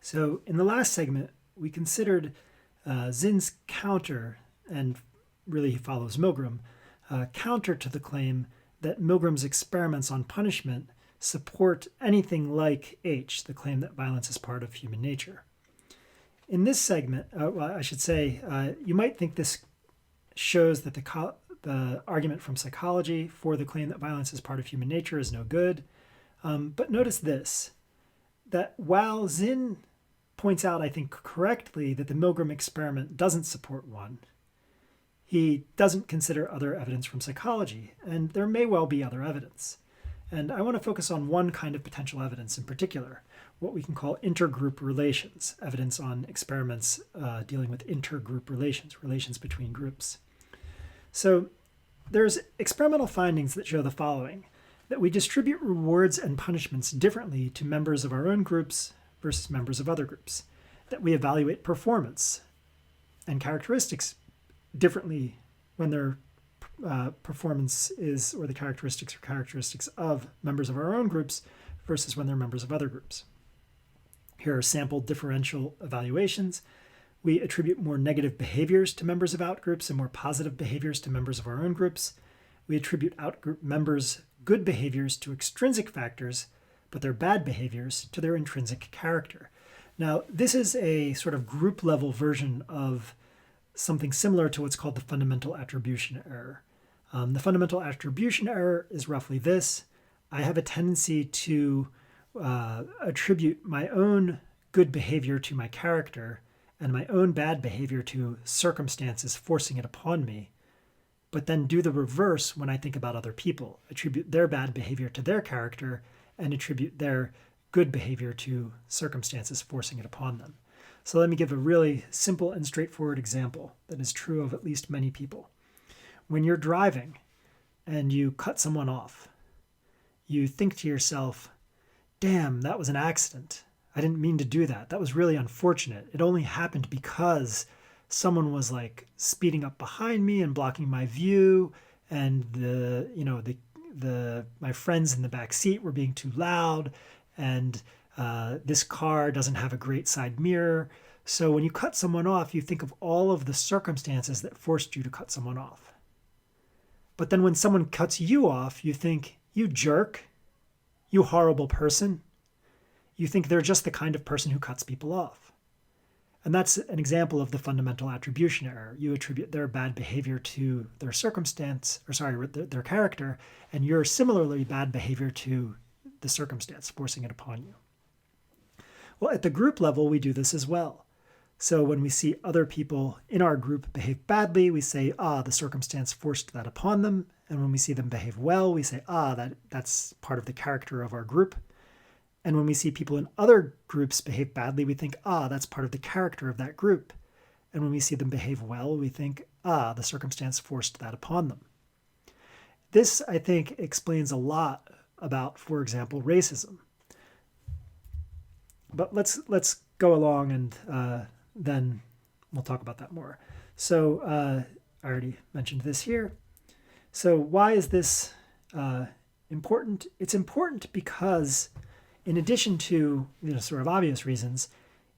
So in the last segment, we considered Zinn's counter, and really he follows Milgram, counter to the claim that Milgram's experiments on punishment support anything like H, the claim that violence is part of human nature. In this segment, I should say, you might think this shows that the argument from psychology for the claim that violence is part of human nature is no good. But notice this, that while Zinn points out, I think correctly, that the Milgram experiment doesn't support one, he doesn't consider other evidence from psychology, and there may well be other evidence. And I want to focus on one kind of potential evidence in particular, what we can call intergroup relations, evidence on experiments dealing with intergroup relations, relations between groups. So there's experimental findings that show the following, that we distribute rewards and punishments differently to members of our own groups versus members of other groups, that we evaluate performance and characteristics differently when their performance is, or the characteristics of members of our own groups versus when they're members of other groups. Here are sample differential evaluations. We attribute more negative behaviors to members of outgroups and more positive behaviors to members of our own groups. We attribute outgroup members' good behaviors to extrinsic factors, but their bad behaviors to their intrinsic character. Now, this is a sort of group level version of something similar to what's called the fundamental attribution error. The fundamental attribution error is roughly this. I have a tendency to attribute my own good behavior to my character and my own bad behavior to circumstances forcing it upon me, but then do the reverse when I think about other people, attribute their bad behavior to their character and attribute their good behavior to circumstances forcing it upon them. So let me give a really simple and straightforward example that is true of at least many people. When you're driving and you cut someone off, you think to yourself, damn, that was an accident. I didn't mean to do that. That was really unfortunate. It only happened because someone was like speeding up behind me and blocking my view, and my friends in the back seat were being too loud, and this car doesn't have a great side mirror. So when you cut someone off, you think of all of the circumstances that forced you to cut someone off. But then when someone cuts you off, you think, you jerk, you horrible person. You think they're just the kind of person who cuts people off. And that's an example of the fundamental attribution error. You attribute their bad behavior to their their character, and your similarly bad behavior to the circumstance, forcing it upon you. Well, at the group level, we do this as well. So when we see other people in our group behave badly, we say, the circumstance forced that upon them. And when we see them behave well, we say, that's part of the character of our group. And when we see people in other groups behave badly, we think, that's part of the character of that group. And when we see them behave well, we think, the circumstance forced that upon them. This, I think, explains a lot about, for example, racism. But let's go along and then we'll talk about that more. So I already mentioned this here. So why is this important? It's important because in addition to sort of obvious reasons,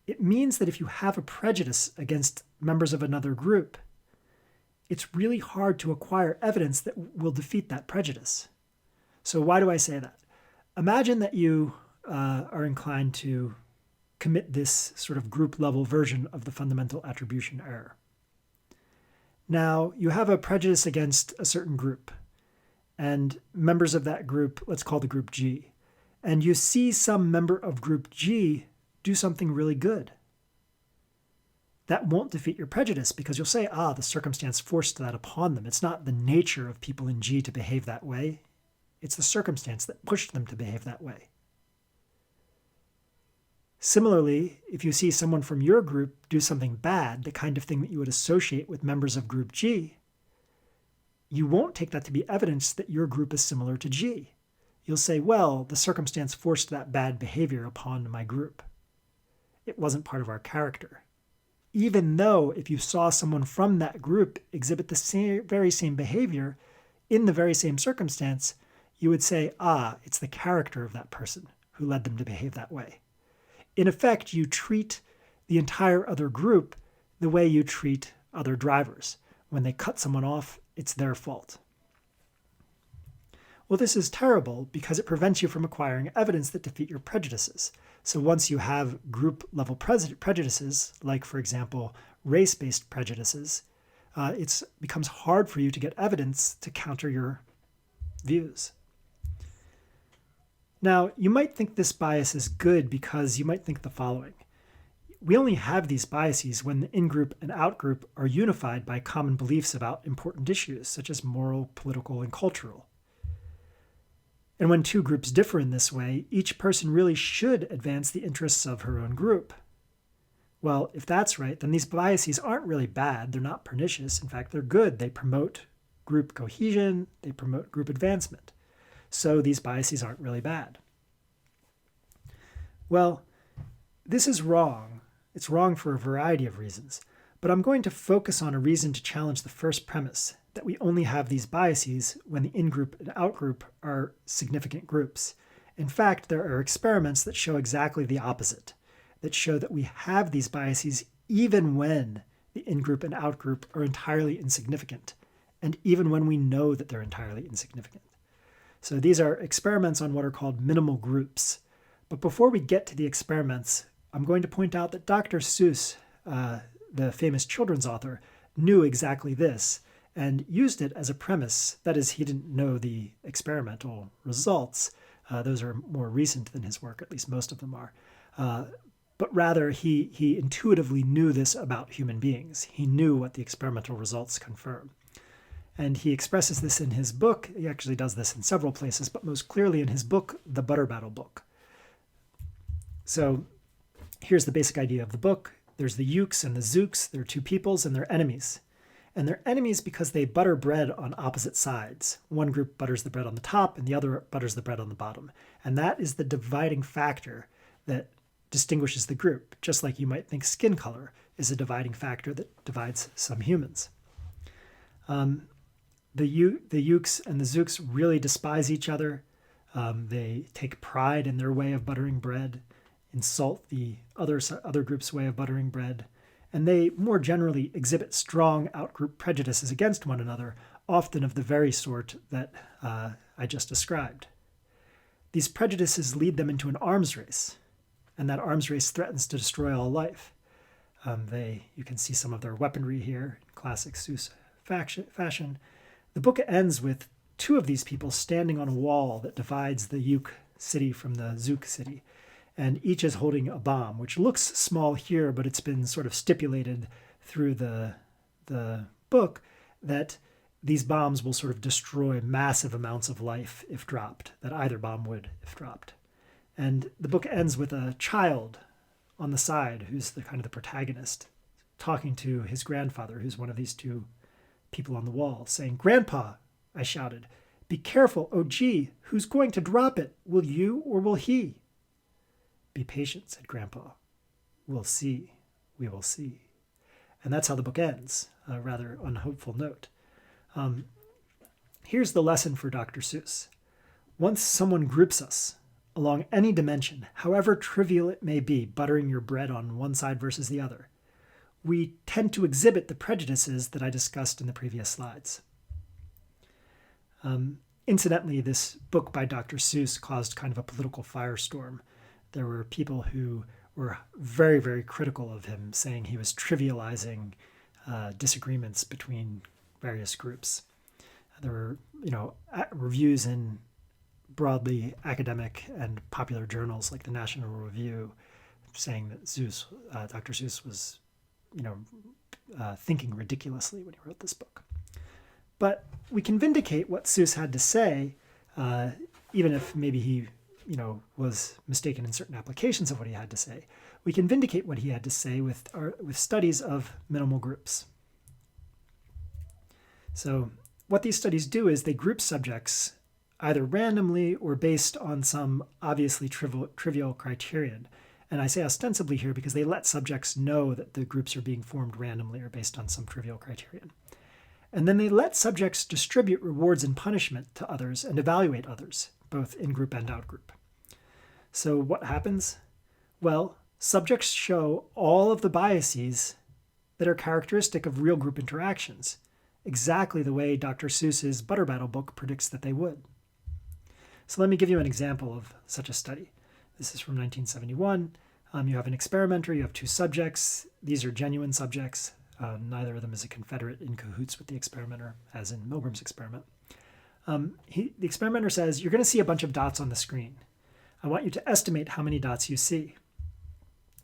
it means that if you have a prejudice against members of another group, it's really hard to acquire evidence that will defeat that prejudice. So why do I say that? Imagine that you are inclined to commit this sort of group level version of the fundamental attribution error. Now, you have a prejudice against a certain group, and members of that group, let's call the group G, and you see some member of group G do something really good. That won't defeat your prejudice because you'll say, the circumstance forced that upon them. It's not the nature of people in G to behave that way. It's the circumstance that pushed them to behave that way. Similarly, if you see someone from your group do something bad, the kind of thing that you would associate with members of group G, you won't take that to be evidence that your group is similar to G. You'll say, well, the circumstance forced that bad behavior upon my group. It wasn't part of our character. Even though if you saw someone from that group exhibit the very same behavior in the very same circumstance, you would say, it's the character of that person who led them to behave that way. in effect, you treat the entire other group the way you treat other drivers. When they cut someone off, it's their fault. Well, this is terrible because it prevents you from acquiring evidence that defeat your prejudices. So once you have group-level prejudices, like, for example, race-based prejudices, it becomes hard for you to get evidence to counter your views. Now, you might think this bias is good because you might think the following. We only have these biases when the in-group and out-group are unified by common beliefs about important issues, such as moral, political, and cultural. And when two groups differ in this way, each person really should advance the interests of her own group. Well, if that's right, then these biases aren't really bad. They're not pernicious. In fact, they're good. They promote group cohesion. They promote group advancement. So these biases aren't really bad. Well, this is wrong. It's wrong for a variety of reasons. But I'm going to focus on a reason to challenge the first premise, that we only have these biases when the in-group and out-group are significant groups. In fact, there are experiments that show exactly the opposite, that show that we have these biases even when the in-group and out-group are entirely insignificant, and even when we know that they're entirely insignificant. So these are experiments on what are called minimal groups. But before we get to the experiments, I'm going to point out that Dr. Seuss, the famous children's author, knew exactly this and used it as a premise. That is, he didn't know the experimental results. Those are more recent than his work, at least most of them are. But rather, he intuitively knew this about human beings. He knew what the experimental results confirm. And he expresses this in his book. He actually does this in several places, but most clearly in his book, The Butter Battle Book. So here's the basic idea of the book. There's the Ukes and the Zooks. They're two peoples, and they're enemies. And they're enemies because they butter bread on opposite sides. One group butters the bread on the top, and the other butters the bread on the bottom. And that is the dividing factor that distinguishes the group, just like you might think skin color is a dividing factor that divides some humans. The Ukes and the Zooks really despise each other. They take pride in their way of buttering bread, insult the other group's way of buttering bread, and they more generally exhibit strong out-group prejudices against one another, often of the very sort that I just described. These prejudices lead them into an arms race, and that arms race threatens to destroy all life. You can see some of their weaponry here, in classic Seuss fashion. The book ends with two of these people standing on a wall that divides the Uke city from the Zook city, and each is holding a bomb, which looks small here, but it's been sort of stipulated through the book that these bombs will sort of destroy massive amounts of life if dropped, that either bomb would if dropped. And the book ends with a child on the side, who's the kind of the protagonist, talking to his grandfather, who's one of these two people on the wall, saying, "Grandpa," I shouted, "be careful. Oh, gee, who's going to drop it? Will you or will he?" "Be patient," said Grandpa. "We'll see. We will see." And that's how the book ends, a rather unhopeful note. Here's the lesson for Dr. Seuss. Once someone groups us along any dimension, however trivial it may be, buttering your bread on one side versus the other, we tend to exhibit the prejudices that I discussed in the previous slides. Incidentally, this book by Dr. Seuss caused kind of a political firestorm. There were people who were very, very critical of him, saying he was trivializing disagreements between various groups. There were, reviews in broadly academic and popular journals like the National Review saying that Dr. Seuss was, thinking ridiculously when he wrote this book. But we can vindicate what Seuss had to say, even if maybe he, was mistaken in certain applications of what he had to say. We can vindicate what he had to say with studies of minimal groups. So what these studies do is they group subjects either randomly or based on some obviously trivial criterion. And I say ostensibly here because they let subjects know that the groups are being formed randomly or based on some trivial criterion. And then they let subjects distribute rewards and punishment to others and evaluate others, both in-group and out-group. So what happens? Well, subjects show all of the biases that are characteristic of real group interactions, exactly the way Dr. Seuss's Butter Battle book predicts that they would. So let me give you an example of such a study. This is from 1971. You have an experimenter, you have two subjects. These are genuine subjects. Neither of them is a confederate in cahoots with the experimenter, as in Milgram's experiment. The experimenter says, you're going to see a bunch of dots on the screen. I want you to estimate how many dots you see.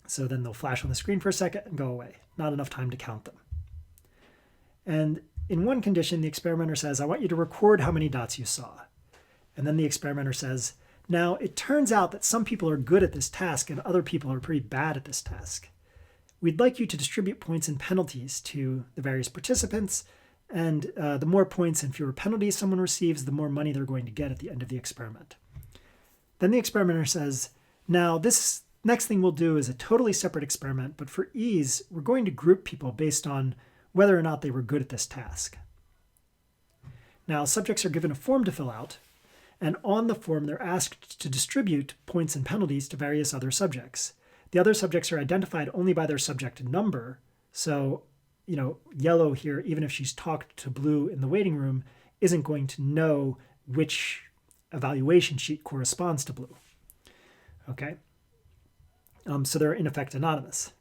So then they'll flash on the screen for a second and go away. Not enough time to count them. And in one condition, the experimenter says, I want you to record how many dots you saw. And then the experimenter says, now it turns out that some people are good at this task and other people are pretty bad at this task. We'd like you to distribute points and penalties to the various participants, and the more points and fewer penalties someone receives, the more money they're going to get at the end of the experiment. Then the experimenter says, now this next thing we'll do is a totally separate experiment, but for ease, we're going to group people based on whether or not they were good at this task. Now, subjects are given a form to fill out, and on the form they're asked to distribute points and penalties to various other subjects. The other subjects are identified only by their subject number, so yellow here, even if she's talked to blue in the waiting room, isn't going to know which evaluation sheet corresponds to blue. Okay? So they're in effect anonymous.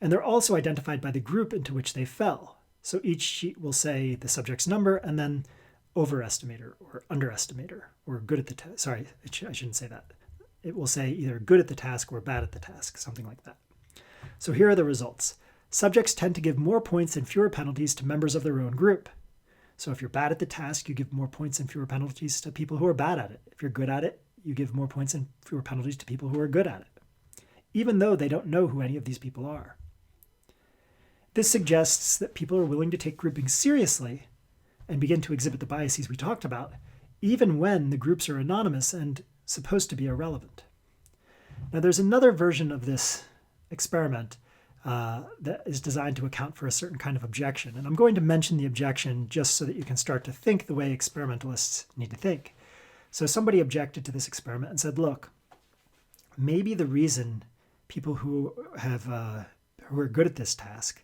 And they're also identified by the group into which they fell. So each sheet will say the subject's number and then overestimator or underestimator or good at the task. Sorry, I shouldn't say that. It will say either good at the task or bad at the task, something like that. So here are the results. Subjects tend to give more points and fewer penalties to members of their own group. So if you're bad at the task, you give more points and fewer penalties to people who are bad at it. If you're good at it, you give more points and fewer penalties to people who are good at it, even though they don't know who any of these people are. This suggests that people are willing to take grouping seriously and begin to exhibit the biases we talked about, even when the groups are anonymous and supposed to be irrelevant. Now, there's another version of this experiment that is designed to account for a certain kind of objection. And I'm going to mention the objection just so that you can start to think the way experimentalists need to think. So somebody objected to this experiment and said, look, maybe the reason people who are good at this task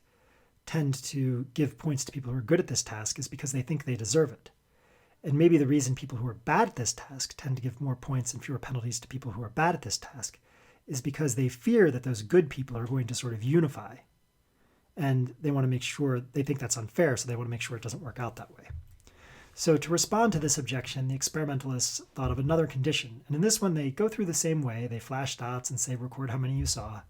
tend to give points to people who are good at this task is because they think they deserve it. And maybe the reason people who are bad at this task tend to give more points and fewer penalties to people who are bad at this task is because they fear that those good people are going to sort of unify. And they want to make sure, they think that's unfair, so they want to make sure it doesn't work out that way. So to respond to this objection, the experimentalists thought of another condition. And in this one, they go through the same way. They flash dots and say, record how many you saw.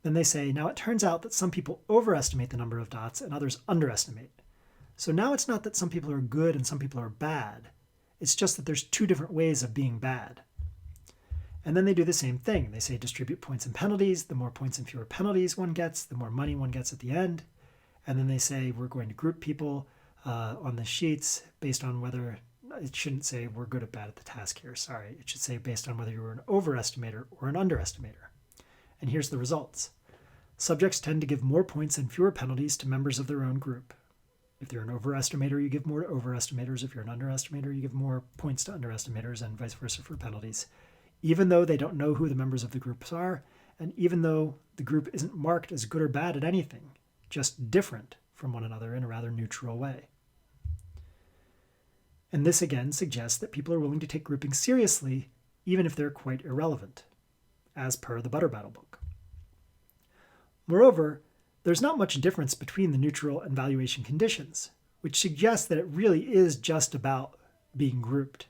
Then they say, now it turns out that some people overestimate the number of dots and others underestimate. So now it's not that some people are good and some people are bad. It's just that there's two different ways of being bad. And then they do the same thing. They say distribute points and penalties. The more points and fewer penalties one gets, the more money one gets at the end. And then they say we're going to group people on the sheets based on whether, it shouldn't say we're good or bad at the task here, sorry. It should say based on whether you were an overestimator or an underestimator. And here's the results. Subjects tend to give more points and fewer penalties to members of their own group. If you're an overestimator, you give more to overestimators. If you're an underestimator, you give more points to underestimators, and vice versa for penalties, even though they don't know who the members of the groups are, and even though the group isn't marked as good or bad at anything, just different from one another in a rather neutral way. And this again suggests that people are willing to take grouping seriously, even if they're quite irrelevant, as per the Butter Battle book. Moreover, there's not much difference between the neutral and valuation conditions, which suggests that it really is just about being grouped.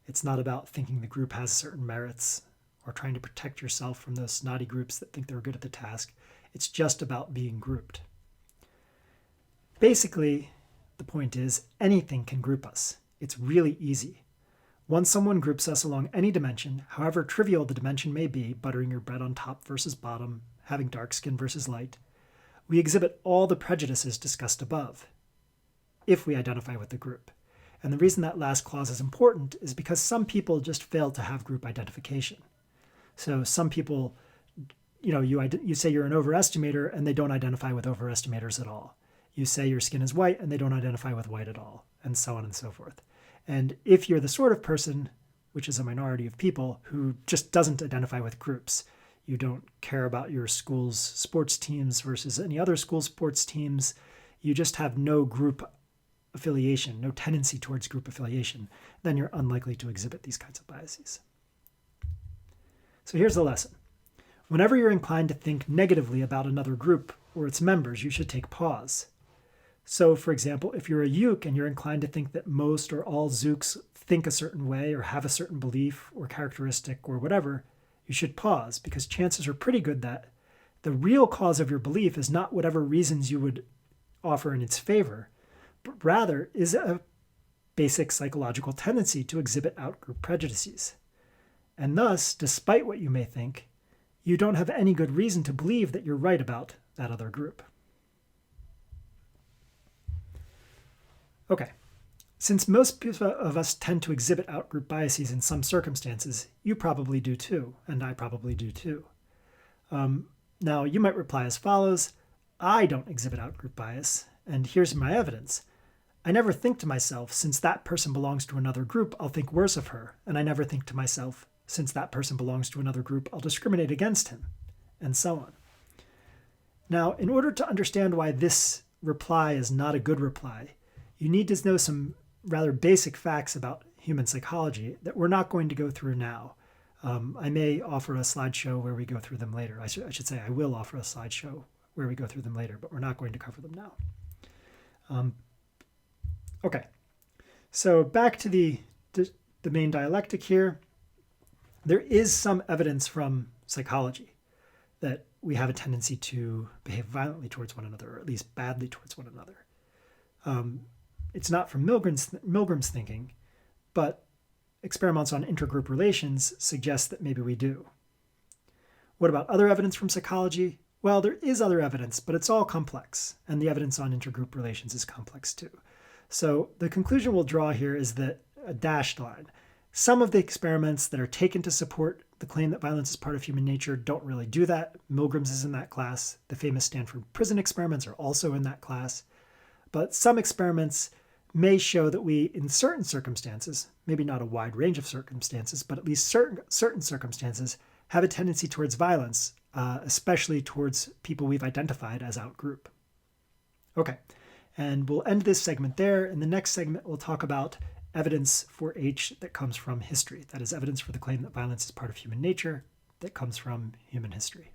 It's not about thinking the group has certain merits or trying to protect yourself from those snotty groups that think they're good at the task. It's just about being grouped. Basically, the point is anything can group us. It's really easy. Once someone groups us along any dimension, however trivial the dimension may be, buttering your bread on top versus bottom, having dark skin versus light, we exhibit all the prejudices discussed above, if we identify with the group. And the reason that last clause is important is because some people just fail to have group identification. So some people, you say you're an overestimator and they don't identify with overestimators at all. You say your skin is white and they don't identify with white at all, and so on and so forth. And if you're the sort of person, which is a minority of people, who just doesn't identify with groups, You don't care about your school's sports teams versus any other school sports teams. You just have no group affiliation, no tendency towards group affiliation. Then you're unlikely to exhibit these kinds of biases. So here's the lesson. Whenever you're inclined to think negatively about another group or its members, you should take pause. So, for example, if you're a Yuke and you're inclined to think that most or all Zooks think a certain way or have a certain belief or characteristic or whatever, you should pause, because chances are pretty good that the real cause of your belief is not whatever reasons you would offer in its favor, but rather is a basic psychological tendency to exhibit outgroup prejudices. And thus, despite what you may think, you don't have any good reason to believe that you're right about that other group. Okay, since most of us tend to exhibit outgroup biases in some circumstances, you probably do too, and I probably do too. Now, you might reply as follows: I don't exhibit outgroup bias, and here's my evidence. I never think to myself, since that person belongs to another group, I'll think worse of her, and I never think to myself, since that person belongs to another group, I'll discriminate against him, and so on. Now, in order to understand why this reply is not a good reply, you need to know some rather basic facts about human psychology that we're not going to go through now. I may offer a slideshow where we go through them later. I should say I will offer a slideshow where we go through them later, but we're not going to cover them now. Okay, so back to the main dialectic here. There is some evidence from psychology that we have a tendency to behave violently towards one another, or at least badly towards one another. It's not from Milgram's thinking, but experiments on intergroup relations suggest that maybe we do. What about other evidence from psychology? Well, there is other evidence, but it's all complex, and the evidence on intergroup relations is complex too. So the conclusion we'll draw here is that a dashed line. Some of the experiments that are taken to support the claim that violence is part of human nature don't really do that. Milgram's is in that class. The famous Stanford prison experiments are also in that class. But some experiments may show that we, in certain circumstances, maybe not a wide range of circumstances, but at least certain circumstances, have a tendency towards violence, especially towards people we've identified as outgroup. Okay, and we'll end this segment there. In the next segment, we'll talk about evidence for H that comes from history. That is evidence for the claim that violence is part of human nature that comes from human history.